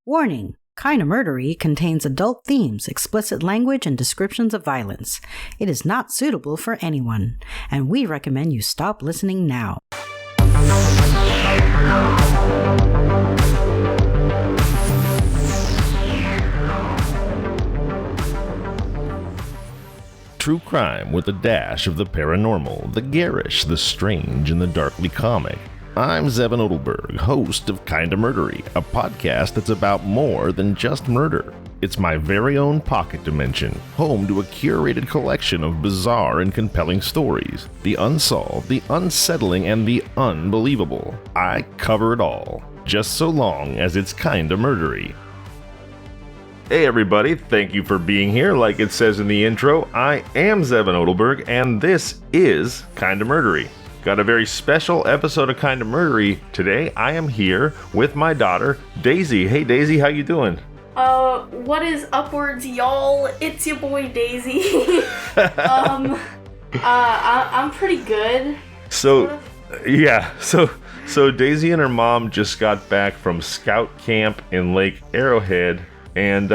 Warning! Kinda Murdery contains adult themes, explicit language, and descriptions of violence. It is not suitable for anyone, and we recommend you stop listening now. True crime with a dash of the paranormal, the garish, the strange, and the darkly comic. I'm Zevin Odelberg, host of Kinda Murdery, a podcast that's about more than just murder. It's my very own pocket dimension, home to a curated collection of bizarre and compelling stories. The unsolved, the unsettling, and the unbelievable. I cover it all, just so long as it's kinda murdery. Hey everybody, thank you for being here. Like it says in the intro, I am Zevin Odelberg, and this is Kinda Murdery. Got a very special episode of Kinda Murdery today. I am here with my daughter, Daisy. Hey Daisy, how you doing? What is upwards, y'all? It's your boy Daisy. I'm pretty good. So Daisy and her mom just got back from scout camp in Lake Arrowhead, and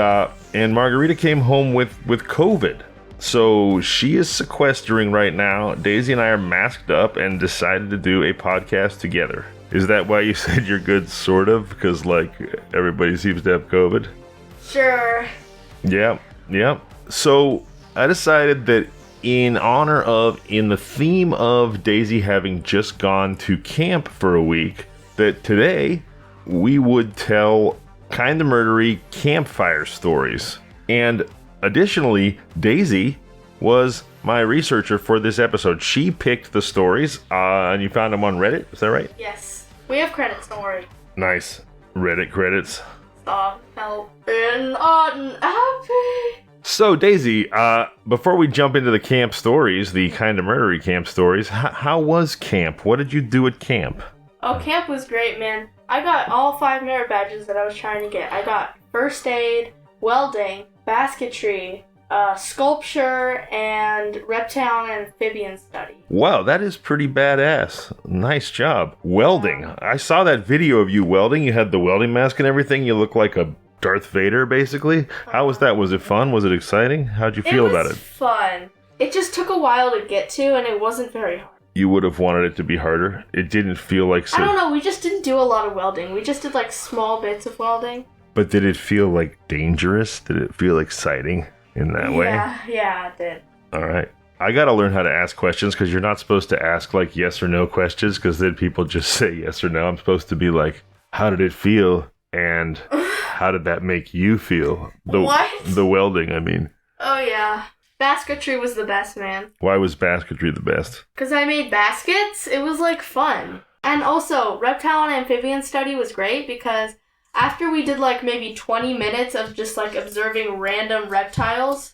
Margarita came home with COVID. So she is sequestering right now. Daisy and I are masked up and decided to do a podcast together. Is that why you said you're good, sort of? Because, like, everybody seems to have COVID? Sure. Yeah. So I decided that in the theme of Daisy having just gone to camp for a week, that today we would tell Kinda Murdery campfire stories. And additionally, Daisy was my researcher for this episode. She picked the stories, and you found them on Reddit, is that right? Yes. We have credits, don't worry. Nice. Reddit credits. Stop helping unhappy. So, Daisy, before we jump into the camp stories, the Kinda Murdery camp stories, how was camp? What did you do at camp? Oh, camp was great, man. I got all 5 merit badges that I was trying to get. I got first aid, welding, basketry, sculpture, and reptile and amphibian study. Wow, that is pretty badass. Nice job. Welding. I saw that video of you welding. You had the welding mask and everything. You look like a Darth Vader, basically. How was that? Was it fun? Was it exciting? How'd you feel about it? It was fun. It just took a while to get to, and it wasn't very hard. You would have wanted it to be harder? It didn't feel like so. I don't know. We just didn't do a lot of welding. We just did, like, small bits of welding. But did it feel, like, dangerous? Did it feel exciting in that way? Yeah, it did. All right. I gotta learn how to ask questions, because you're not supposed to ask, like, yes or no questions, because then people just say yes or no. I'm supposed to be like, how did it feel? And how did that make you feel? What? The welding, I mean. Oh, yeah. Basketry was the best, man. Why was basketry the best? Because I made baskets. It was, like, fun. And also, reptile and amphibian study was great because after we did, like, maybe 20 minutes of just, like, observing random reptiles,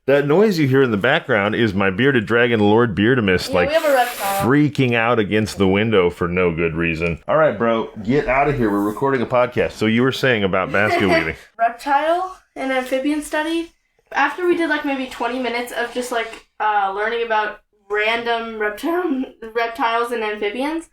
That noise you hear in the background is my bearded dragon, Lord Beardamus, we have a reptile freaking out against the window for no good reason. All right, bro, get out of here. We're recording a podcast. So you were saying about basket weaving. Reptile and amphibian study. After we did, like, maybe 20 minutes of just, like, learning about random reptiles and amphibians,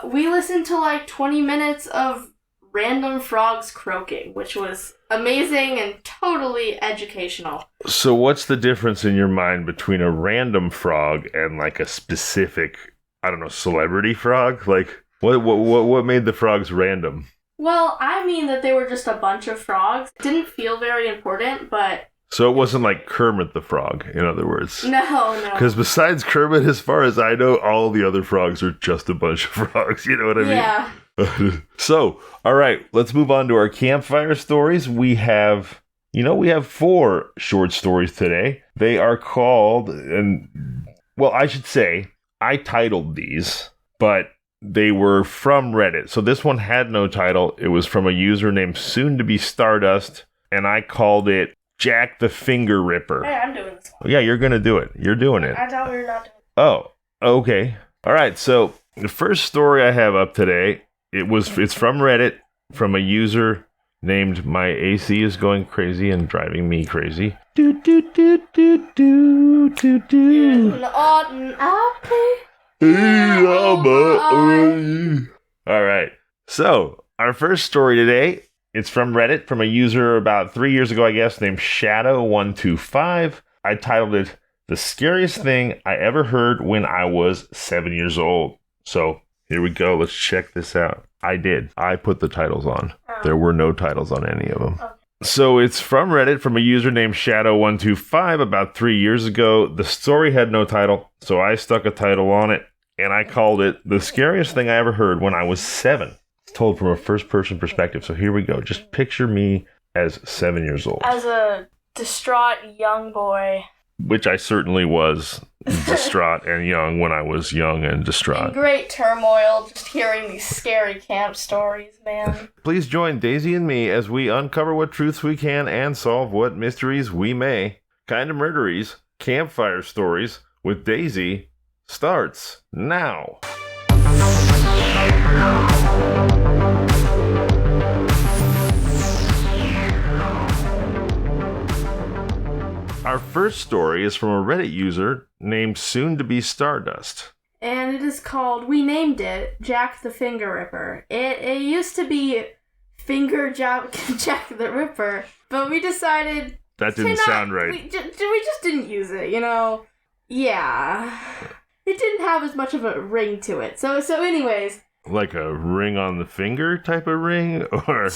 we listened to, like, 20 minutes of random frogs croaking, which was amazing and totally educational. So what's the difference in your mind between a random frog and, like, a specific, I don't know, celebrity frog? Like, what made the frogs random? Well, I mean that they were just a bunch of frogs. It didn't feel very important, but... So it wasn't like Kermit the Frog, in other words. No. Because besides Kermit, as far as I know, all the other frogs are just a bunch of frogs, you know what I mean? Yeah. So, all right, let's move on to our campfire stories. We have 4 short stories today. They are called, I should say, I titled these, but they were from Reddit. So this one had no title. It was from a user named Soon to Be Stardust, and I called it Jack the Finger Ripper. Hey, I'm doing this one. Yeah, you're going to do it. You're doing it. I thought we were not doing it. Oh, okay. All right, so the first story I have up today, it's from Reddit, from a user named My AC is Going Crazy and Driving Me Crazy. Do do do do do do do. All right. So, our first story today, it's from Reddit, from a user about 3 years ago, I guess, named Shadow125. I titled it, The Scariest Thing I Ever Heard When I Was 7 years old. So, here we go. Let's check this out. I did. I put the titles on. There were no titles on any of them. Okay. So it's from Reddit, from a user named Shadow125 about 3 years ago. The story had no title, so I stuck a title on it, and I called it The Scariest Thing I Ever Heard When I Was 7. It's told from a first-person perspective, so here we go. Just picture me as 7 years old. As a distraught young boy. Which I certainly was distraught and young when I was young and distraught. In great turmoil, just hearing these scary camp stories, man. Please join Daisy and me as we uncover what truths we can and solve what mysteries we may. Kinda Murdery's Campfire Stories with Daisy starts now. Our first story is from a Reddit user named Soon-to-be Stardust. And it is called, we named it, Jack the Finger Ripper. It used to be Jack the Ripper, but we decided... That didn't sound right. We just didn't use it, you know? Yeah. It didn't have as much of a ring to it. So anyways... Like a ring on the finger type of ring? Or...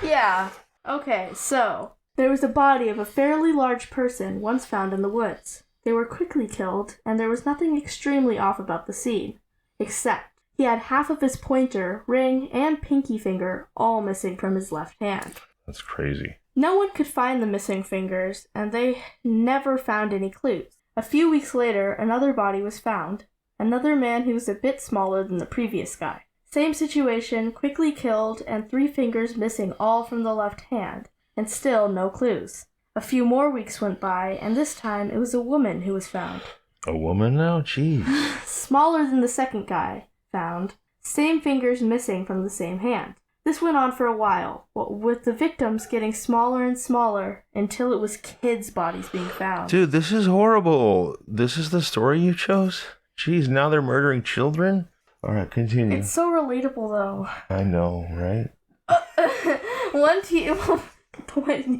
Yeah. Okay, so... There was a body of a fairly large person once found in the woods. They were quickly killed, and there was nothing extremely off about the scene, except he had half of his pointer, ring, and pinky finger all missing from his left hand. That's crazy. No one could find the missing fingers, and they never found any clues. A few weeks later, another body was found. Another man who was a bit smaller than the previous guy. Same situation, quickly killed, and 3 fingers missing all from the left hand. And still no clues. A few more weeks went by, and this time it was a woman who was found. A woman now? Jeez. Smaller than the second guy found. Same fingers missing from the same hand. This went on for a while, with the victims getting smaller and smaller until it was kids' bodies being found. Dude, this is horrible. This is the story you chose? Jeez, now they're murdering children? Alright, continue. It's so relatable, though. I know, right?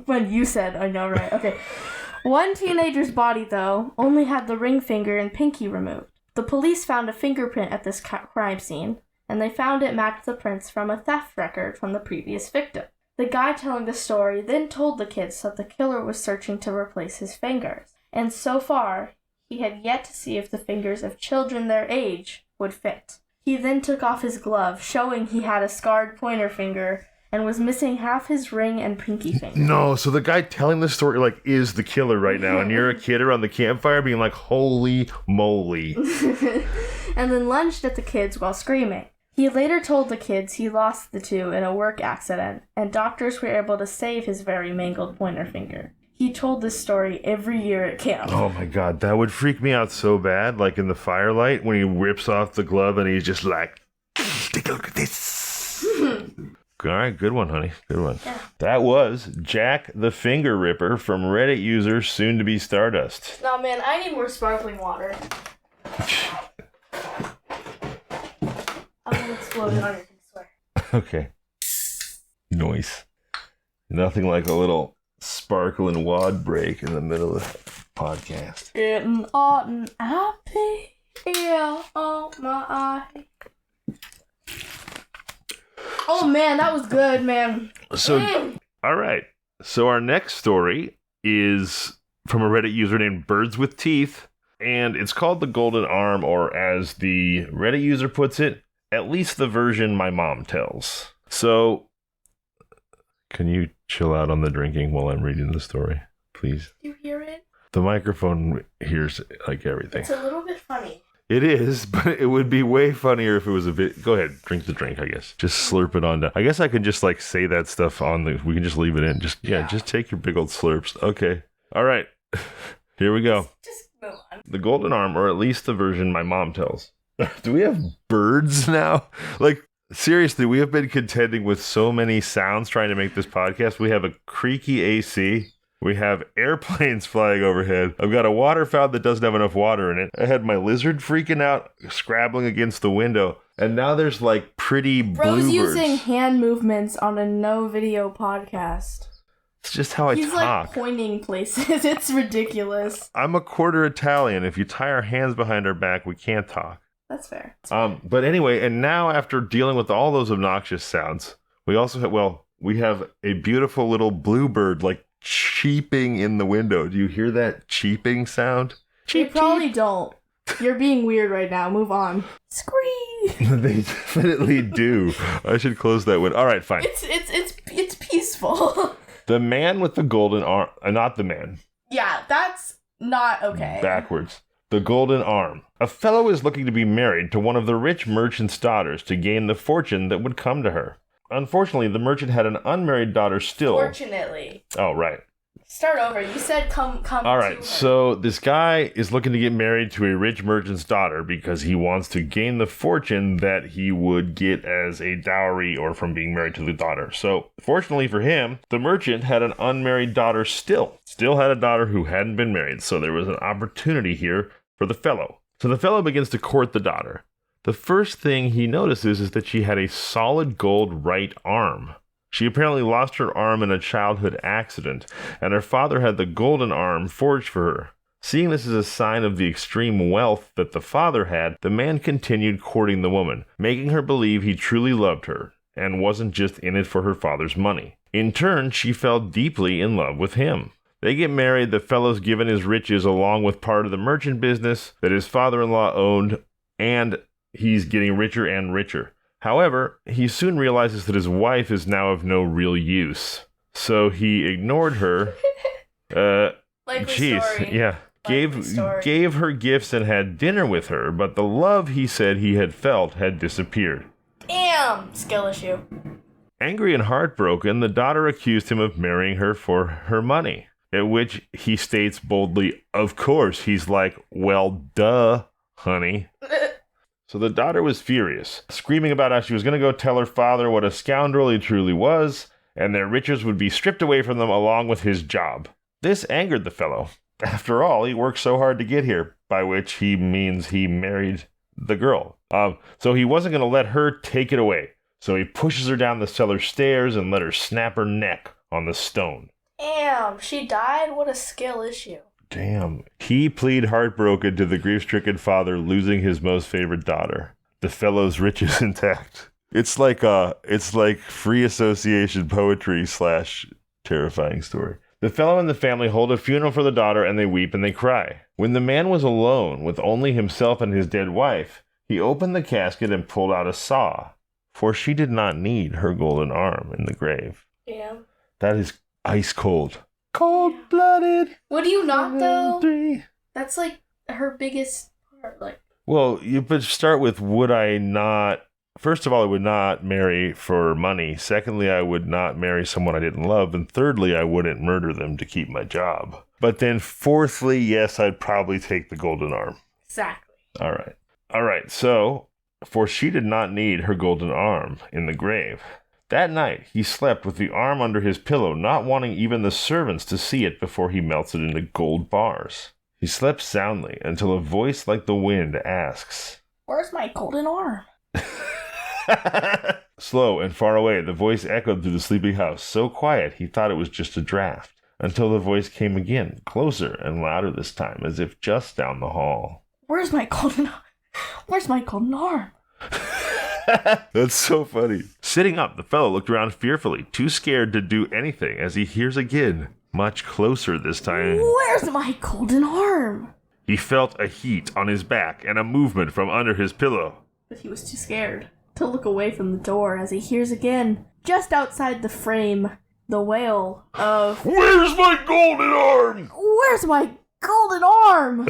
When you said, I know, right? Okay. One teenager's body, though, only had the ring finger and pinky removed. The police found a fingerprint at this crime scene, and they found it matched the prints from a theft record from the previous victim. The guy telling the story then told the kids that the killer was searching to replace his fingers, and so far, he had yet to see if the fingers of children their age would fit. He then took off his glove, showing he had a scarred pointer finger, and was missing half his ring and pinky finger. No, so the guy telling the story, like, is the killer right now, and you're a kid around the campfire being like, holy moly. And then lunged at the kids while screaming. He later told the kids he lost the two in a work accident, and doctors were able to save his very mangled pointer finger. He told this story every year at camp. Oh my god, that would freak me out so bad, like in the firelight, when he rips off the glove and he's just like, take a look at this. All right, good one, honey. Good one. Yeah. That was Jack the Finger Ripper from Reddit user Soon-to-be Stardust. No, man, I need more sparkling water. I'm going to explode it on your face, swear. Okay. Noise. Nothing like a little sparkling wad break in the middle of the podcast. Getting hot and happy. Yeah, oh my eye. Oh man, that was good, man. So, all right. So our next story is from a Reddit user named Birds with Teeth, and it's called The Golden Arm, or as the Reddit user puts it, at least the version my mom tells. So, can you chill out on the drinking while I'm reading the story, please? You hear it? The microphone hears like everything. It's a little bit funny. It is, but it would be way funnier if it was a bit... Go ahead, drink the drink, I guess. Just slurp it on down. I guess I can just, like, say that stuff on the... We can just leave it in. Just take your big old slurps. Okay. All right. Here we go. Just move on. The Golden Arm, or at least the version my mom tells. Do we have birds now? Like, seriously, we have been contending with so many sounds trying to make this podcast. We have a creaky AC... We have airplanes flying overhead. I've got a water fountain that doesn't have enough water in it. I had my lizard freaking out, scrabbling against the window. And now there's like pretty Bro's bluebirds. using hand movements on a no video podcast. It's just how I He's talk. like pointing places. It's ridiculous. I'm a quarter Italian. If you tie our hands behind our back, we can't talk. That's fair. But anyway, and now after dealing with all those obnoxious sounds, we also have, we have a beautiful little bluebird like cheeping in the window. Do you hear that cheeping sound? Cheep, you probably don't. You're being weird right now. Move on. Scream. They definitely do. I should close that window. All right, fine. It's peaceful. The man with the golden arm, not the man. Yeah, that's not okay. Backwards. The golden arm. A fellow is looking to be married to one of the rich merchant's daughters to gain the fortune that would come to her. Unfortunately, the merchant had an unmarried daughter still. Fortunately. Oh, right. Start over. You said come. All right, so this guy is looking to get married to a rich merchant's daughter because he wants to gain the fortune that he would get as a dowry or from being married to the daughter. So, fortunately for him, the merchant had an unmarried daughter still had a daughter who hadn't been married. So there was an opportunity here for the fellow. So the fellow begins to court the daughter. The first thing he notices is that she had a solid gold right arm. She apparently lost her arm in a childhood accident, and her father had the golden arm forged for her. Seeing this as a sign of the extreme wealth that the father had, the man continued courting the woman, making her believe he truly loved her, and wasn't just in it for her father's money. In turn, she fell deeply in love with him. They get married, the fellow's given his riches along with part of the merchant business that his father-in-law owned, and he's getting richer and richer. However, he soon realizes that his wife is now of no real use. So he ignored her. Likely story. Yeah. Gave her gifts and had dinner with her, but the love he said he had felt had disappeared. Damn! Skill issue. Angry and heartbroken, the daughter accused him of marrying her for her money, at which he states boldly, of course. He's like, well, duh, honey. So the daughter was furious, screaming about how she was going to go tell her father what a scoundrel he truly was, and their riches would be stripped away from them along with his job. This angered the fellow. After all, he worked so hard to get here, by which he means he married the girl. So he wasn't going to let her take it away. So he pushes her down the cellar stairs and let her snap her neck on the stone. Damn, she died? What a skill issue. Damn. He plead heartbroken to the grief-stricken father losing his most favorite daughter. The fellow's riches intact. It's like free association poetry / terrifying story. The fellow and the family hold a funeral for the daughter and they weep and they cry. When the man was alone with only himself and his dead wife, he opened the casket and pulled out a saw, for she did not need her golden arm in the grave. Yeah. That is ice cold. Cold-blooded. Would you not, though? 3. That's, like, her biggest part. Like, well, you but start with, would I not... First of all, I would not marry for money. Secondly, I would not marry someone I didn't love. And thirdly, I wouldn't murder them to keep my job. But then fourthly, yes, I'd probably take the golden arm. Exactly. All right, so... For she did not need her golden arm in the grave. That night, he slept with the arm under his pillow, not wanting even the servants to see it before he melts it into gold bars. He slept soundly until a voice like the wind asks, "Where's my golden arm?" Slow and far away, the voice echoed through the sleeping house, so quiet he thought it was just a draft, until the voice came again, closer and louder this time, as if just down the hall. "Where's my golden arm? Where's my golden arm?" That's so funny. Sitting up, the fellow looked around fearfully, too scared to do anything, as he hears again, much closer this time. "Where's my golden arm?" He felt a heat on his back and a movement from under his pillow. But he was too scared to look away from the door as he hears again, just outside the frame, the wail of, "Where's my golden arm? Where's my golden arm?"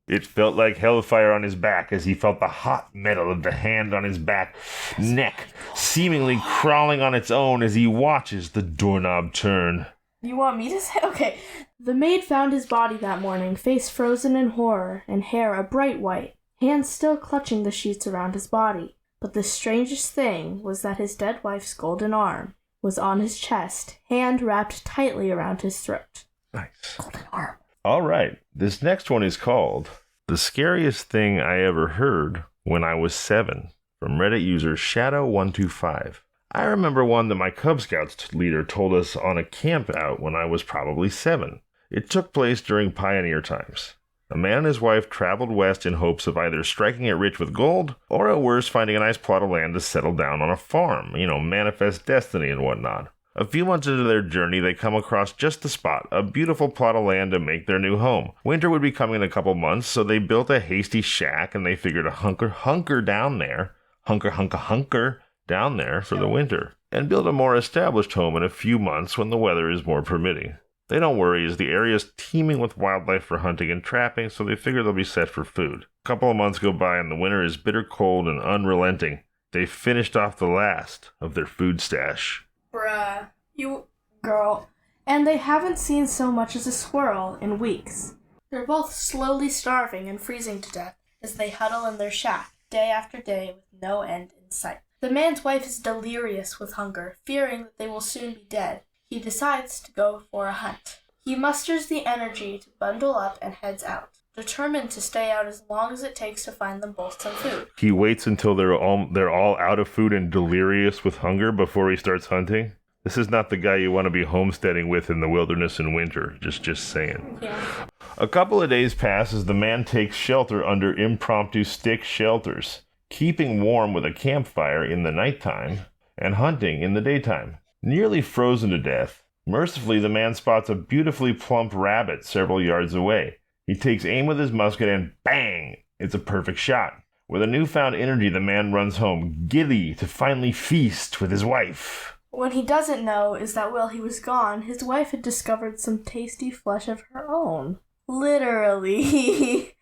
It felt like hellfire on his back as he felt the hot metal of the hand on his back, neck, seemingly crawling on its own as he watches the doorknob turn. You want me to say? Okay. The maid found his body that morning, face frozen in horror, and hair a bright white, hands still clutching the sheets around his body. But the strangest thing was that his dead wife's golden arm was on his chest, hand wrapped tightly around his throat. Nice. Golden arm. All right. This next one is called The Scariest Thing I Ever Heard when I was 7, from Reddit user Shadow125. I remember one that my Cub Scouts leader told us on a camp out when I was probably 7. It took place during pioneer times. A man and his wife traveled west in hopes of either striking it rich with gold, or at worst finding a nice plot of land to settle down on a farm, manifest destiny and whatnot. A few months into their journey, they come across just the spot, a beautiful plot of land to make their new home. Winter would be coming in a couple months, so they built a hasty shack and they figured to hunker down there, hunker down there for the winter, and build a more established home in a few months when the weather is more permitting. They don't worry, as the area is teeming with wildlife for hunting and trapping, so they figure they'll be set for food. A couple of months go by and the winter is bitter cold and unrelenting. They've finished off the last of their food stash. Bruh, you girl. And they haven't seen so much as a squirrel in weeks. They're both slowly starving and freezing to death as they huddle in their shack, day after day with no end in sight. The man's wife is delirious with hunger, fearing that they will soon be dead. He decides to go for a hunt. He musters the energy to bundle up and heads out, determined to stay out as long as it takes to find them both some food. He waits until they're all out of food and delirious with hunger before he starts hunting. This is not the guy you want to be homesteading with in the wilderness in winter, just saying. Yeah. A couple of days pass as the man takes shelter under impromptu stick shelters, keeping warm with a campfire in the nighttime and hunting in the daytime. Nearly frozen to death, mercifully the man spots a beautifully plump rabbit several yards away. He takes aim with his musket and bang! It's a perfect shot. With a newfound energy, the man runs home, giddy to finally feast with his wife. What he doesn't know is that while he was gone, his wife had discovered some tasty flesh of her own. Literally.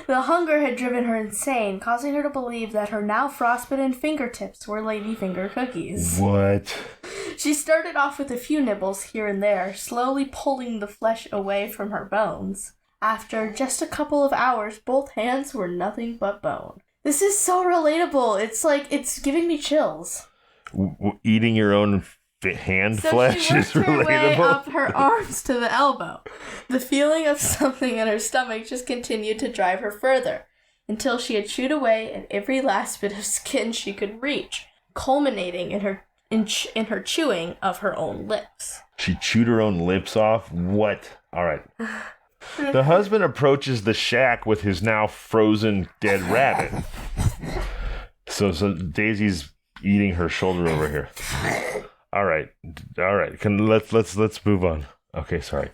The hunger had driven her insane, causing her to believe that her now frostbitten fingertips were ladyfinger cookies. What? She started off with a few nibbles here and there, slowly pulling the flesh away from her bones. After just a couple of hours, both hands were nothing but bone. This is so relatable. It's giving me chills. Eating your own hand flesh is relatable. So she worked her way up her arms to the elbow. The feeling of something in her stomach just continued to drive her further, until she had chewed away at every last bit of skin she could reach, culminating in her chewing of her own lips. She chewed her own lips off? What? All right. The husband approaches the shack with his now frozen dead rabbit. So Daisy's eating her shoulder over here. All right. Let's move on. Okay, sorry.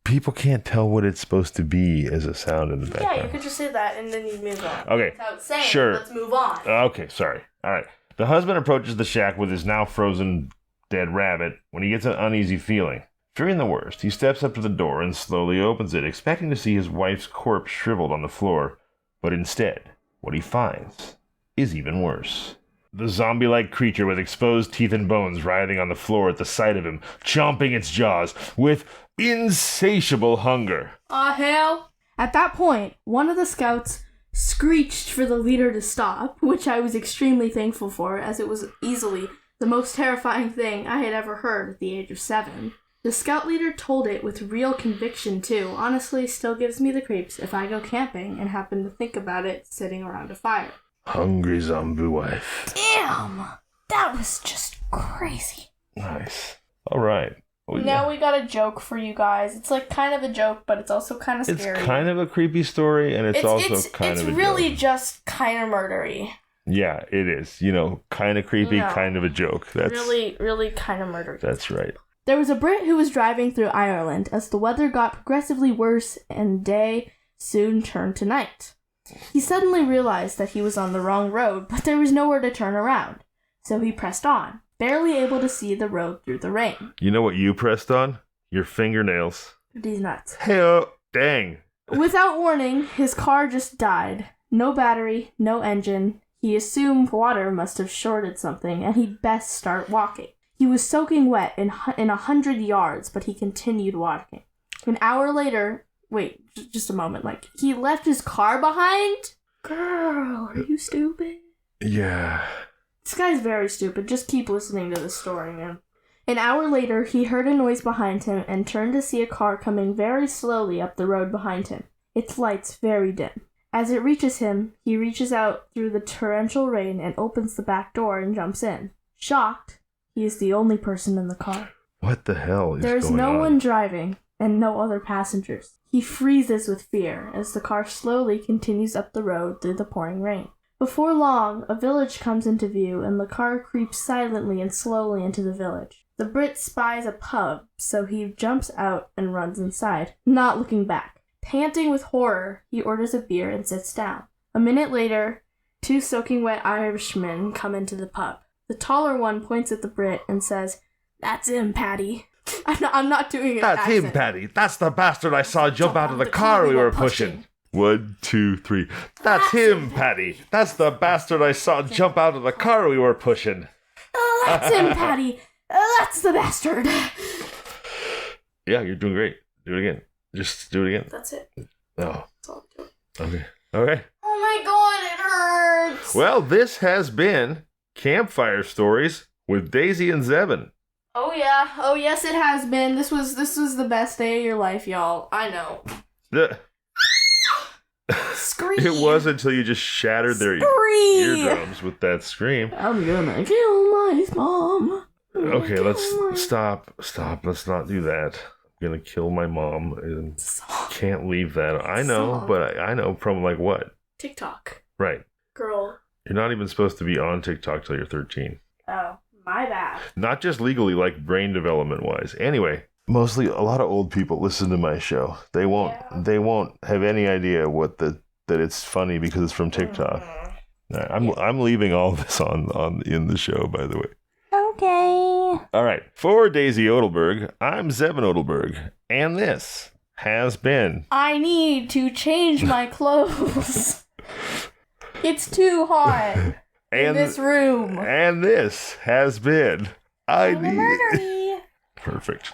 People can't tell what it's supposed to be as a sound in the background. Yeah, you could just say that and then you move on. Okay. Without saying, sure. Let's move on. Okay, sorry. All right. The husband approaches the shack with his now frozen dead rabbit when he gets an uneasy feeling. Fearing the worst, he steps up to the door and slowly opens it, expecting to see his wife's corpse shriveled on the floor. But instead, what he finds is even worse. The zombie-like creature with exposed teeth and bones writhing on the floor at the sight of him, chomping its jaws with insatiable hunger. Aw, hell. At that point, one of the scouts screeched for the leader to stop, which I was extremely thankful for, as it was easily the most terrifying thing I had ever heard at the age of 7. The scout leader told it with real conviction, too. Honestly, still gives me the creeps if I go camping and happen to think about it sitting around a fire. Hungry zombie wife. Damn! That was just crazy. Nice. All right. Now we got a joke for you guys. It's like kind of a joke, but it's also kind of scary. It's kind of a creepy story, and it's also kind of a joke. It's really just kind of murdery. Yeah, it is. Kind of creepy, kind of a joke. That's really kind of murdery. That's right. There was a Brit who was driving through Ireland as the weather got progressively worse and day soon turned to night. He suddenly realized that he was on the wrong road, but there was nowhere to turn around. So he pressed on, barely able to see the road through the rain. You know what you pressed on? Your fingernails. These nuts. Hey-oh, dang. Without warning, his car just died. No battery, no engine. He assumed water must have shorted something, and he'd best start walking. He was soaking wet in 100 yards, but he continued walking. An hour later... Wait, just a moment. He left his car behind? Girl, are you stupid? Yeah. This guy's very stupid. Just keep listening to this story, man. An hour later, he heard a noise behind him and turned to see a car coming very slowly up the road behind him, its lights very dim. As it reaches him, he reaches out through the torrential rain and opens the back door and jumps in. Shocked, he is the only person in the car. What the hell is going on? There's no one driving and no other passengers. He freezes with fear as the car slowly continues up the road through the pouring rain. Before long, a village comes into view and the car creeps silently and slowly into the village. The Brit spies a pub, so he jumps out and runs inside, not looking back. Panting with horror, he orders a beer and sits down. A minute later, 2 soaking wet Irishmen come into the pub. The taller one points at the Brit and says, "That's him, Paddy." I'm not doing it. That's him, Paddy. That's the bastard I saw jump out of the car we were pushing. 1, 2, 3. That's him, Paddy. That's the bastard I saw jump out of the car we were pushing. That's him, Paddy. That's the bastard. Yeah, you're doing great. Do it again. Just do it again. That's it. Oh. That's all I'm doing. Okay. Oh my god, it hurts. Well, this has been Campfire Stories with Daisy and Zevin. Oh yeah. Oh yes, it has been. This was the best day of your life, y'all. I know. Scream. It was until you just shattered their eardrums with that scream. I'm gonna kill my mom. Okay, let's stop. Let's not do that. I'm gonna kill my mom and can't leave that. I know, but I know from like what? TikTok. Right. Girl. You're not even supposed to be on TikTok till you're 13. Oh, my bad. Not just legally, like brain development wise. Anyway, mostly a lot of old people listen to my show. They won't have any idea that it's funny because it's from TikTok. I'm leaving all this on in the show, by the way. Okay. All right. For Daisy Odelberg, I'm Zevin Odelberg, and this has been... I need to change my clothes. It's too hot in this room. And this has been... Murdery. Perfect.